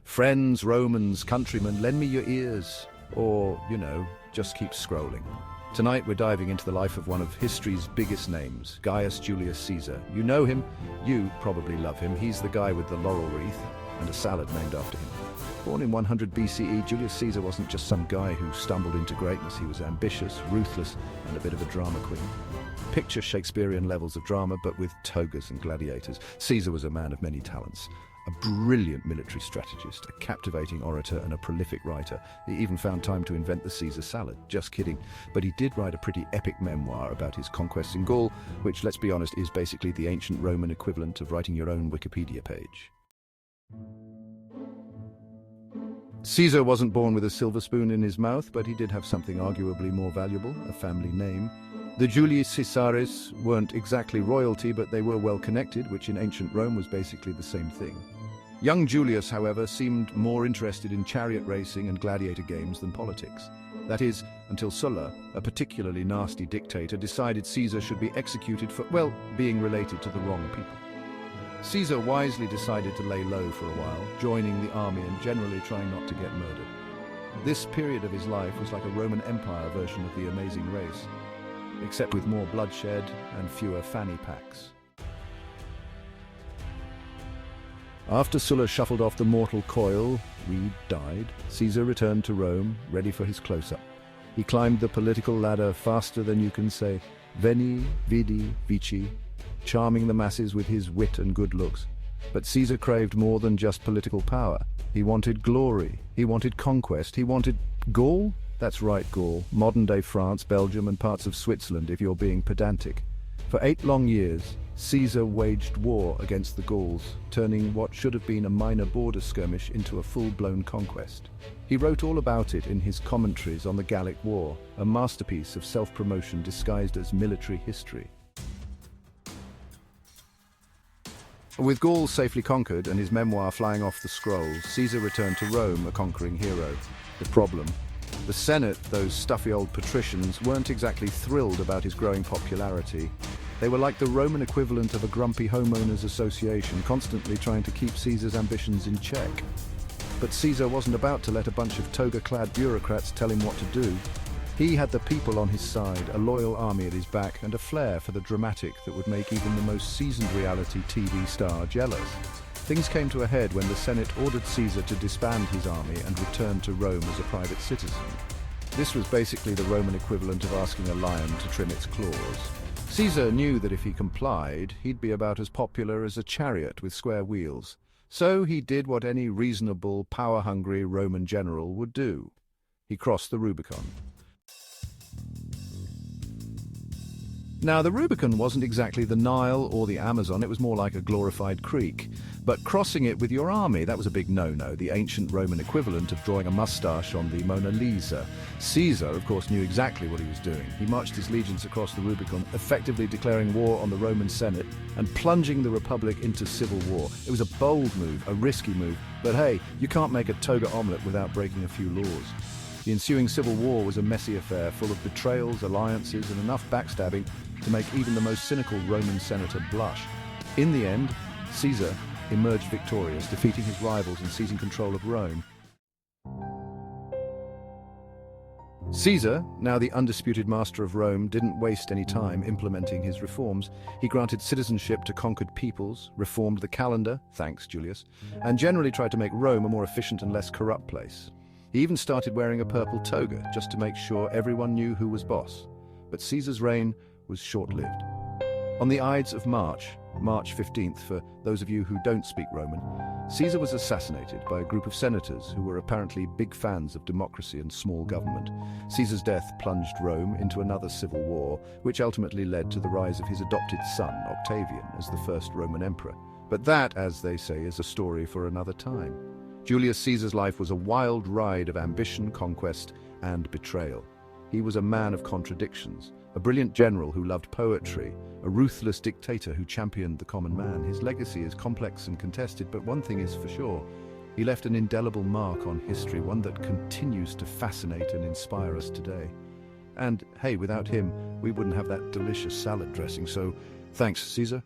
Friends, Romans, countrymen, lend me your ears. Or, just keep scrolling. Tonight we're diving into the life of one of history's biggest names, Gaius Julius Caesar. You know him, you probably love him. He's the guy with the laurel wreath and a salad named after him. Born in 100 BCE, Julius Caesar wasn't just some guy who stumbled into greatness. He was ambitious, ruthless, and a bit of a drama queen. Picture Shakespearean levels of drama, but with togas and gladiators. Caesar was a man of many talents. A brilliant military strategist, a captivating orator, and a prolific writer. He even found time to invent the Caesar salad. Just kidding. But he did write a pretty epic memoir about his conquests in Gaul, which, let's be honest, is basically the ancient Roman equivalent of writing your own Wikipedia page. Caesar wasn't born with a silver spoon in his mouth, but he did have something arguably more valuable, a family name. The Julius Caesaris weren't exactly royalty, but they were well connected, which in ancient Rome was basically the same thing. Young Julius, however, seemed more interested in chariot racing and gladiator games than politics. That is, until Sulla, a particularly nasty dictator, decided Caesar should be executed for, well, being related to the wrong people. Caesar wisely decided to lay low for a while, joining the army and generally trying not to get murdered. This period of his life was like a Roman Empire version of the Amazing Race, except with more bloodshed and fewer fanny packs. After Sulla shuffled off the mortal coil, Reed died, Caesar returned to Rome, ready for his close-up. He climbed the political ladder faster than you can say veni, vidi, vici, charming the masses with his wit and good looks. But Caesar craved more than just political power. He wanted glory, he wanted conquest, he wanted Gaul? That's right, Gaul, modern-day France, Belgium, and parts of Switzerland if you're being pedantic. For 8 long years, Caesar waged war against the Gauls, turning what should have been a minor border skirmish into a full-blown conquest. He wrote all about it in his commentaries on the Gallic War, a masterpiece of self-promotion disguised as military history. With Gaul safely conquered and his memoir flying off the scrolls, Caesar returned to Rome a conquering hero. The problem? The Senate, those stuffy old patricians, weren't exactly thrilled about his growing popularity. They were like the Roman equivalent of a grumpy homeowners association, constantly trying to keep Caesar's ambitions in check. But Caesar wasn't about to let a bunch of toga-clad bureaucrats tell him what to do. He had the people on his side, a loyal army at his back, and a flair for the dramatic that would make even the most seasoned reality TV star jealous. Things came to a head when the Senate ordered Caesar to disband his army and return to Rome as a private citizen. This was basically the Roman equivalent of asking a lion to trim its claws. Caesar knew that if he complied, he'd be about as popular as a chariot with square wheels. So he did what any reasonable, power-hungry Roman general would do. He crossed the Rubicon. Now, the Rubicon wasn't exactly the Nile or the Amazon, it was more like a glorified creek. But crossing it with your army, that was a big no-no, the ancient Roman equivalent of drawing a mustache on the Mona Lisa. Caesar, of course, knew exactly what he was doing. He marched his legions across the Rubicon, effectively declaring war on the Roman Senate and plunging the Republic into civil war. It was a bold move, a risky move, but hey, you can't make a toga omelette without breaking a few laws. The ensuing civil war was a messy affair, full of betrayals, alliances, and enough backstabbing to make even the most cynical Roman senator blush. In the end, Caesar emerged victorious, defeating his rivals and seizing control of Rome. Caesar, now the undisputed master of Rome, didn't waste any time implementing his reforms. He granted citizenship to conquered peoples, reformed the calendar, thanks Julius, and generally tried to make Rome a more efficient and less corrupt place. He even started wearing a purple toga, just to make sure everyone knew who was boss. But Caesar's reign was short-lived. On the Ides of March 15th, for those of you who don't speak Roman, Caesar was assassinated by a group of senators who were apparently big fans of democracy and small government. Caesar's death plunged Rome into another civil war, which ultimately led to the rise of his adopted son, Octavian, as the first Roman emperor. But that, as they say, is a story for another time. Julius Caesar's life was a wild ride of ambition, conquest, and betrayal. He was a man of contradictions, a brilliant general who loved poetry, a ruthless dictator who championed the common man. His legacy is complex and contested, but one thing is for sure. He left an indelible mark on history, one that continues to fascinate and inspire us today. And hey, without him, we wouldn't have that delicious salad dressing, so thanks, Caesar.